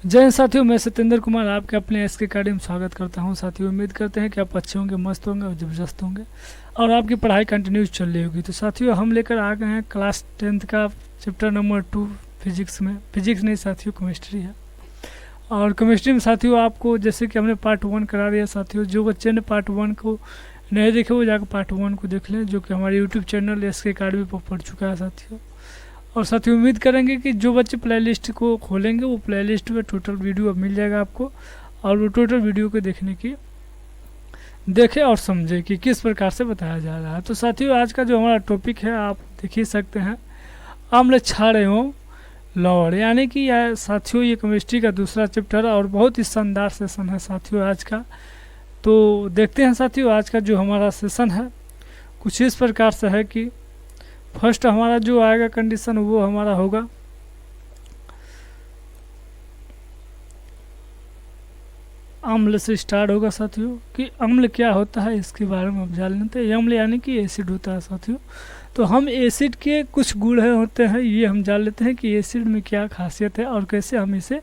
जय हिंद साथियों, मैं सत्येंद्र कुमार आपके अपने एस के अकेडमी में स्वागत करता हूं। साथियों, उम्मीद करते हैं कि आप अच्छे होंगे, मस्त होंगे और ज़बरदस्त होंगे और आपकी पढ़ाई कंटिन्यूज चल रही होगी। तो साथियों, हम लेकर आ गए हैं क्लास 10th का चैप्टर नंबर 2 फिजिक्स में। फिजिक्स नहीं साथियों, केमिस्ट्री है। और केमिस्ट्री में साथियों आपको जैसे कि हमने पार्ट 1 करा दिया। साथियों, जो बच्चे ने पार्ट 1 को नहीं देखे वो जाकर पार्ट 1 को देख लें, जो कि हमारे यूट्यूब चैनल एस के अकेडमी पर पढ़ चुका है साथियों। और साथियों, उम्मीद करेंगे कि जो बच्चे प्लेलिस्ट को खोलेंगे वो प्लेलिस्ट में टोटल वीडियो अब मिल जाएगा आपको, और वो टोटल वीडियो को देखने की देखें और समझे कि किस प्रकार से बताया जा रहा है। तो साथियों, आज का जो हमारा टॉपिक है आप देख ही सकते हैं, अम्ल क्षार एवं लवण, यानी कि साथियों ये केमिस्ट्री का दूसरा चैप्टर और बहुत ही शानदार सेशन है साथियों आज का। तो देखते हैं साथियों, आज का जो हमारा सेशन है कुछ इस प्रकार से है कि फर्स्ट हमारा जो आएगा कंडीशन वो हमारा होगा अम्ल से स्टार्ट होगा साथियों, कि अम्ल क्या होता है इसके बारे में हम जान लेते हैं। अम्ल यानी कि एसिड होता है साथियों। तो हम एसिड के कुछ गुण होते हैं ये हम जान लेते हैं कि एसिड में क्या खासियत है और कैसे हम इसे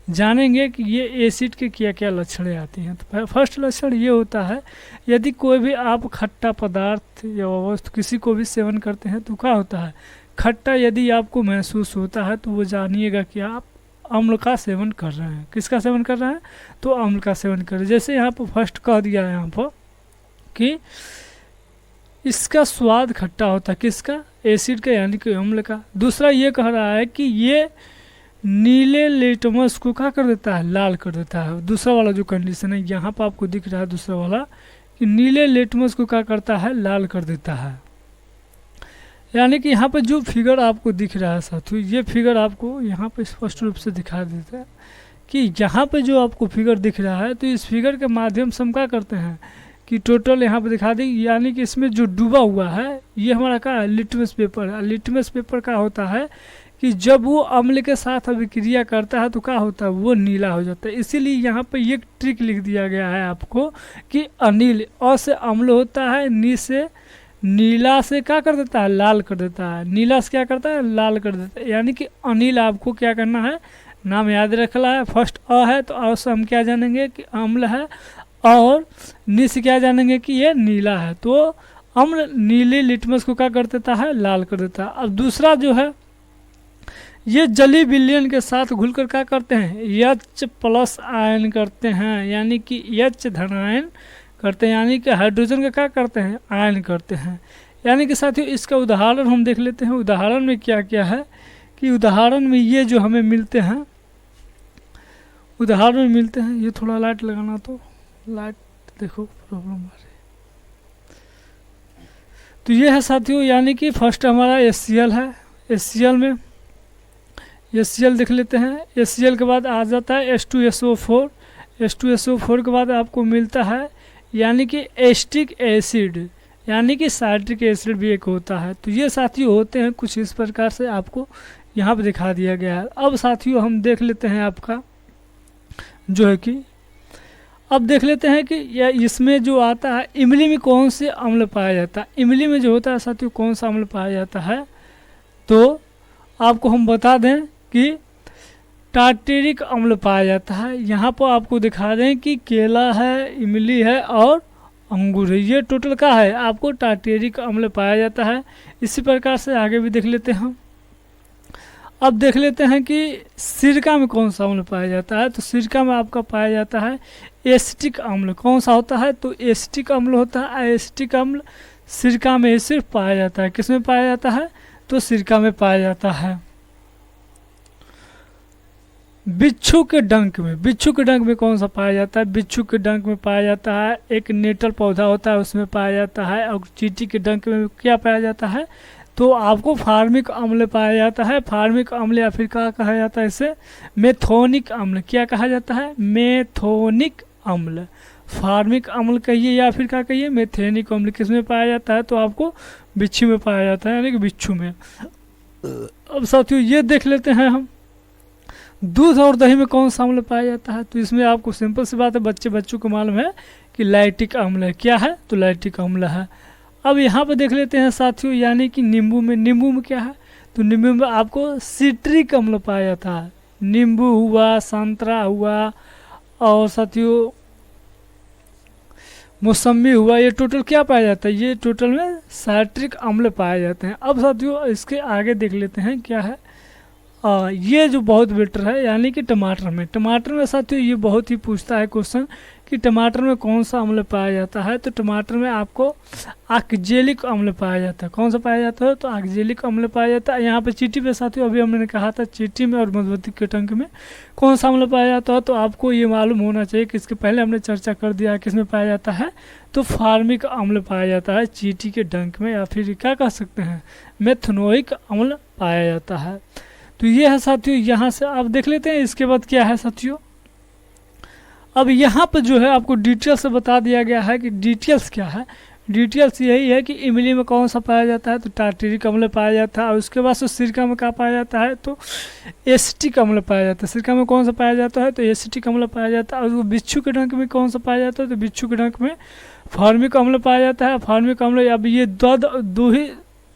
जानेंगे कि ये एसिड के क्या क्या लक्षणें आती हैं। तो फर्स्ट लक्षण ये होता है, यदि कोई भी आप खट्टा पदार्थ या वस्तु किसी को भी सेवन करते हैं तो क्या होता है, खट्टा यदि आपको महसूस होता है तो वो जानिएगा कि आप अम्ल का सेवन कर रहे हैं। किसका सेवन कर रहे हैं? तो अम्ल का सेवन कर रहे हैं। जैसे यहाँ पर फर्स्ट कह दिया है यहाँ पर कि इसका स्वाद खट्टा होता है, किसका? एसिड का यानी कि अम्ल का। दूसरा ये कह रहा है कि ये नीले लिटमस को क्या कर देता है, लाल कर देता है। दूसरा वाला जो कंडीशन है यहाँ पर आपको दिख रहा है दूसरा वाला, कि नीले लिटमस को क्या करता है, लाल कर देता है। यानी कि यहाँ पर जो फिगर आपको दिख रहा है साथियों, ये फिगर आपको यहाँ पर स्पष्ट रूप से दिखा देता है कि यहाँ पे जो आपको फिगर दिख रहा है, तो इस फिगर के माध्यम से हम क्या करते हैं कि टोटल यहाँ पे दिखा दी, यानी कि इसमें जो डूबा हुआ है ये हमारा क्या है, लिटमस पेपर है। लिटमस पेपर का होता है कि जब वो अम्ल के साथ अभिक्रिया करता है तो क्या होता है, वो नीला हो जाता है। इसीलिए यहाँ पे ये ट्रिक लिख दिया गया है आपको कि अनिल, अ से अम्ल होता है, नी से नीला से क्या कर देता है, लाल कर देता है। नीला से क्या करता है, लाल कर देता है। यानी कि अनिल आपको क्या करना है, नाम याद रखना है। फर्स्ट अ है तो अ से हम क्या जानेंगे कि अम्ल है, और नी से क्या जानेंगे कि ये नीला है। तो अम्ल नीले लिटमस को क्या कर देता है, लाल कर देता है। अब दूसरा जो है, ये जली विलयन के साथ घुलकर क्या करते हैं, H+ आयन करते हैं, यानी कि H धनायन करते हैं, यानी कि हाइड्रोजन का क्या करते हैं, आयन करते हैं। यानी कि साथियों इसका उदाहरण हम देख लेते हैं। उदाहरण में क्या क्या है कि उदाहरण में ये जो हमें मिलते हैं, उदाहरण में मिलते हैं, ये थोड़ा लाइट लगाना, तो लाइट देखो प्रॉब्लम आ रही है। तो ये है साथियों, यानी कि फर्स्ट हमारा HCl है। HCl में HCl देख लेते हैं। HCl के बाद आ जाता है H2SO4। H2SO4 के बाद आपको मिलता है यानी कि एस्टिक एसिड, यानी कि साइट्रिक एसिड भी एक होता है। तो ये साथियों होते हैं कुछ इस प्रकार से, आपको यहाँ पे दिखा दिया गया है। अब साथियों हम देख लेते हैं आपका जो है कि अब देख लेते हैं कि यह इसमें जो आता है, इमली में कौन से अम्ल पाया जाता है। इमली में जो होता है साथियों कौन सा अम्ल पाया जाता है, तो आपको हम बता दें कि टार्टेरिक अम्ल पाया जाता है। यहाँ पर आपको दिखा दें कि केला है, इमली है और अंगूर है, ये टोटल का है आपको टार्टेरिक अम्ल पाया जाता है। इसी प्रकार से आगे भी देख लेते हैं हम। अब देख लेते हैं कि सिरका में कौन सा अम्ल पाया जाता है। तो सिरका में आपका पाया जाता है एसिटिक अम्ल। कौन सा होता है, तो एसिटिक अम्ल होता है। एसिटिक अम्ल सिरका में सिर्फ पाया जाता है। किस में पाया जाता है, तो सिरका में पाया जाता है। बिच्छू के डंक में, बिच्छू के डंक में कौन सा पाया जाता है, बिच्छू के डंक में पाया जाता है, एक नेटल पौधा होता है उसमें पाया जाता है। और चींटी के डंक में क्या पाया जाता है, तो आपको फार्मिक अम्ल पाया जाता है। फार्मिक अम्ल या फिर क्या कहा जाता है इसे, मेथोनिक अम्ल। क्या कहा जाता है, मेथोनिक अम्ल। फार्मिक अम्ल कहिए या फिर क्या कहिए, मेथेनिक अम्ल। किस में पाया जाता है, तो आपको बिच्छू में पाया जाता है, यानी कि बिच्छू में। अब साथियों ये देख लेते हैं हम, दूध और दही में कौन सा अम्ल पाया जाता है। तो इसमें आपको सिंपल सी बात है, बच्चों को मालूम है कि लैक्टिक अम्ल है। क्या है, तो लैक्टिक अम्ल है। अब यहाँ पर देख लेते हैं साथियों, यानी कि नींबू में, नींबू में क्या है, तो नींबू में आपको सिट्रिक अम्ल पाया जाता है। नींबू हुआ, संतरा हुआ और साथियों मौसम्बी हुआ, ये टोटल क्या पाया जाता है, ये टोटल में साइट्रिक अम्ल पाए जाते हैं। अब साथियों इसके आगे देख लेते हैं क्या है। ये जो बहुत बेटर है यानी कि टमाटर में साथियों ये बहुत ही पूछता है क्वेश्चन कि टमाटर में कौन सा अम्ल पाया जाता है। तो टमाटर में आपको ऑक्जेलिक अम्ल पाया जाता है। कौन सा पाया जाता है, तो ऑक्जेलिक अम्ल पाया जाता है। यहाँ पे चींटी पे साथियों अभी हमने कहा था चींटी में और मधुमक्खी के टंक में कौन सा अम्ल पाया जाता है, तो आपको ये मालूम होना चाहिए कि इसके पहले हमने चर्चा कर दिया किस में पाया जाता है, तो फार्मिक अम्ल पाया जाता है चींटी के डंक में, या फिर क्या कह सकते हैं मेथनोइक अम्ल पाया जाता है। तो ये है साथियों, यहाँ से आप देख लेते हैं। इसके बाद क्या है साथियों, अब यहाँ पर जो है आपको डिटेल से बता दिया गया है कि डिटेल्स क्या है। डिटेल्स यही है कि इमली में कौन सा पाया जाता है, तो टार्टरिक अम्ल पाया जाता है। और उसके बाद सिरका में क्या पाया जाता है, तो एसिटिक अम्ल पाया जाता है। सिरका में कौन सा पाया जाता है, तो एसिटिक अम्ल पाया जाता है। और बिच्छू के डंक में कौन सा पाया जाता है, तो बिच्छू के डंक में फार्मिक अम्ल पाया जाता है। फार्मिक अम्ल अब ये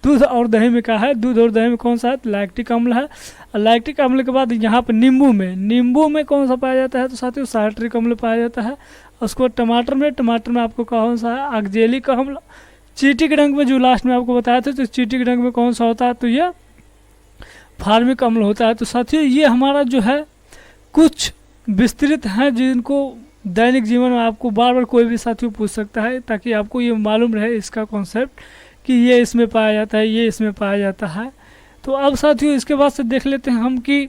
दूध और दही में क्या है, दूध और दही में कौन सा है, तो लैक्टिक अम्ल है। और लैक्टिक अम्ल के बाद यहाँ पर नींबू में कौन सा पाया जाता है, तो साथियों साइट्रिक अम्ल पाया जाता है। उसके बाद टमाटर में आपको कौन सा है, ऑक्जेलिक अम्ल। चींटी के डंक में जो लास्ट में आपको बताया था, तो चींटी के डंक में कौन सा होता है, तो ये फार्मिक अम्ल होता है। तो साथियों ये हमारा जो है कुछ विस्तृत हैं जिनको दैनिक जीवन में आपको बार बार कोई भी साथियों पूछ सकता है, ताकि आपको ये मालूम रहे इसका कॉन्सेप्ट कि ये इसमें पाया जाता है, ये इसमें पाया जाता है। तो अब साथियों इसके बाद से देख लेते हैं हम कि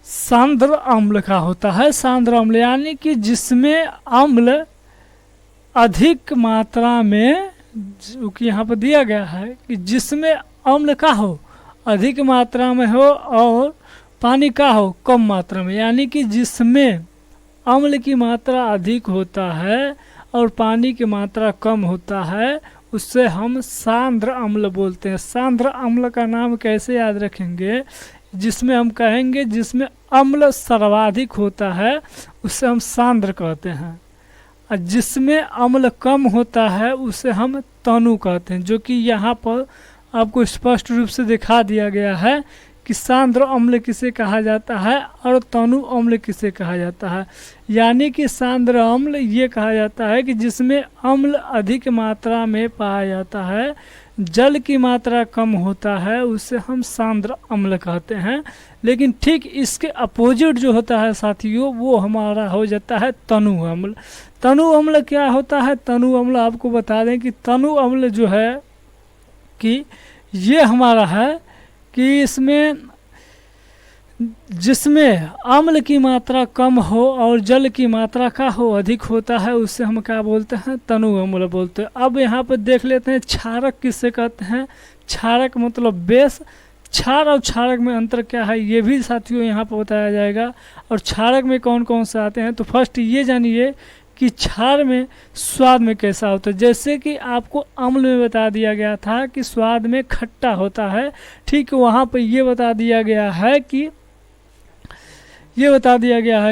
सांद्र अम्ल का होता है। सांद्र अम्ल यानी कि जिसमें अम्ल अधिक मात्रा में, जो कि यहाँ पर दिया गया है कि जिसमें अम्ल का हो अधिक मात्रा में हो और पानी का हो कम मात्रा में, यानी कि जिसमें अम्ल की मात्रा अधिक होता है और पानी की मात्रा कम होता है, उससे हम सांद्र अम्ल बोलते हैं। सांद्र अम्ल का नाम कैसे याद रखेंगे, जिसमें हम कहेंगे जिसमें अम्ल सर्वाधिक होता है उससे हम सांद्र कहते हैं, और जिसमें अम्ल कम होता है उसे हम तनु कहते हैं। जो कि यहाँ पर आपको स्पष्ट रूप से दिखा दिया गया है कि सांद्र अम्ल किसे कहा जाता है और तनु अम्ल किसे कहा जाता है। यानी कि सांद्र अम्ल ये कहा जाता है कि जिसमें अम्ल अधिक मात्रा में पाया जाता है, जल की मात्रा कम होता है, उसे हम सांद्र अम्ल कहते हैं। लेकिन ठीक इसके अपोजिट जो होता है साथियों, वो हमारा हो जाता है तनु अम्ल। तनु अम्ल क्या होता है, तनु अम्ल आपको बता दें कि तनु अम्ल जो है कि ये हमारा है कि इसमें जिसमें अम्ल की मात्रा कम हो और जल की मात्रा का हो अधिक होता है, उससे हम क्या बोलते हैं, तनु अम्ल बोलते हैं। अब यहाँ पर देख लेते हैं क्षारक किससे कहते हैं। क्षारक मतलब बेस। क्षार और क्षारक में अंतर क्या है ये भी साथियों यहाँ पर बताया जाएगा। और क्षारक में कौन कौन से आते हैं, तो फर्स्ट ये जानिए कि क्षार में स्वाद में कैसा होता है। जैसे कि आपको अम्ल में बता दिया गया था कि स्वाद में खट्टा होता है, ठीक वहाँ पर ये बता दिया गया है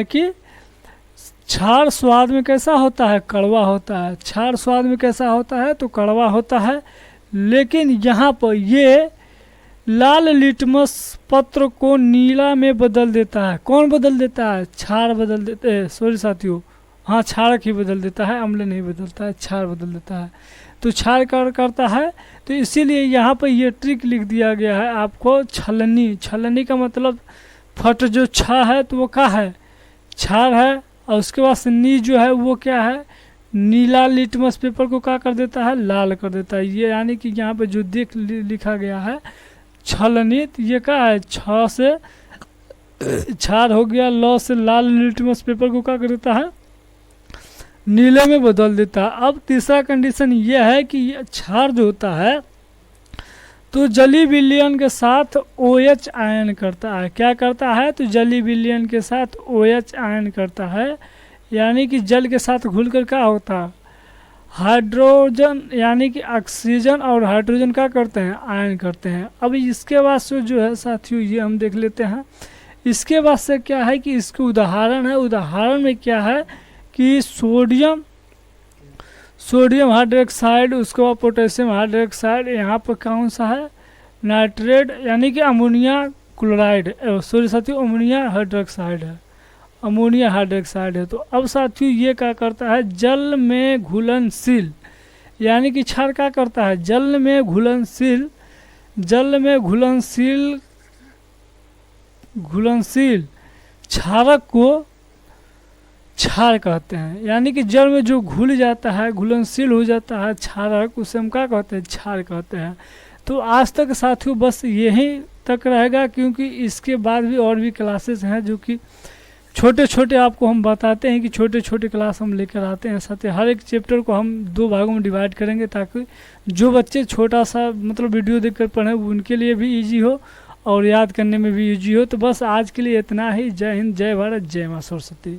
कि क्षार स्वाद में कैसा होता है, कड़वा होता है। क्षार स्वाद में कैसा होता है, तो कड़वा होता है। लेकिन यहाँ पर ये लाल लिटमस पत्र को नीला में बदल देता है। कौन बदल देता है, क्षार बदल देते हैं, सॉरी साथियों, हाँ क्षारक ही बदल देता है, अम्ल नहीं बदलता है, क्षार बदल देता है। तो क्षार करता है, तो इसीलिए यहाँ पर ये ट्रिक लिख दिया गया है आपको। छलनी, छलनी का मतलब फट जो छा है तो वो क्या है, क्षार है। और उसके बाद से नी जो है वो क्या है, नीला लिटमस पेपर को क्या कर देता है, लाल कर देता है। ये यानी कि यहाँ पे जो लिखा गया है छलनित, ये क्या है, छ से क्षार हो गया, ल से लाल लिटमस पेपर को क्या कर देता है, नीले में बदल देता है। अब तीसरा कंडीशन ये है कि ये क्षार जो होता है तो जली विलयन के साथ OH आयन करता है। क्या करता है, तो जली विलयन के साथ OH आयन करता है। यानी कि जल के साथ घुलकर क्या होता है, हाइड्रोजन यानी कि ऑक्सीजन और हाइड्रोजन क्या करते हैं, आयन करते हैं। अब इसके बाद से जो है साथियों ये हम देख लेते हैं। इसके बाद से क्या है कि इसके उदाहरण है। उदाहरण में क्या है कि सोडियम हाइड्रोक्साइड, उसके बाद पोटेशियम हाइड्रोक्साइड, यहाँ पर कौन सा है, नाइट्रेट यानी कि अमोनिया क्लोराइड, सॉरी साथियों अमोनिया हाइड्रोक्साइड है, अमोनिया हाइड्रोक्साइड है। तो अब साथियों ये क्या करता है, जल में घुलनशील, यानी कि क्षार क्या करता है, जल में घुलनशील क्षारक को क्षार कहते हैं। यानी कि जल में जो घुल जाता है, घुलनशील हो जाता है क्षारक, उसे हम क्या कहते हैं, क्षार कहते हैं। तो आज तक साथियों बस यहीं तक रहेगा, क्योंकि इसके बाद भी और भी क्लासेस हैं जो कि छोटे छोटे आपको हम बताते हैं कि छोटे छोटे क्लास हम लेकर आते हैं। साथ ही हर एक चैप्टर को हम 2 भागों में डिवाइड करेंगे, ताकि जो बच्चे छोटा सा मतलब वीडियो देखकर पढ़ें उनके लिए भी इजी हो और याद करने में भी इजी हो। तो बस आज के लिए इतना ही। जय हिंद, जय भारत, जय मां सरस्वती।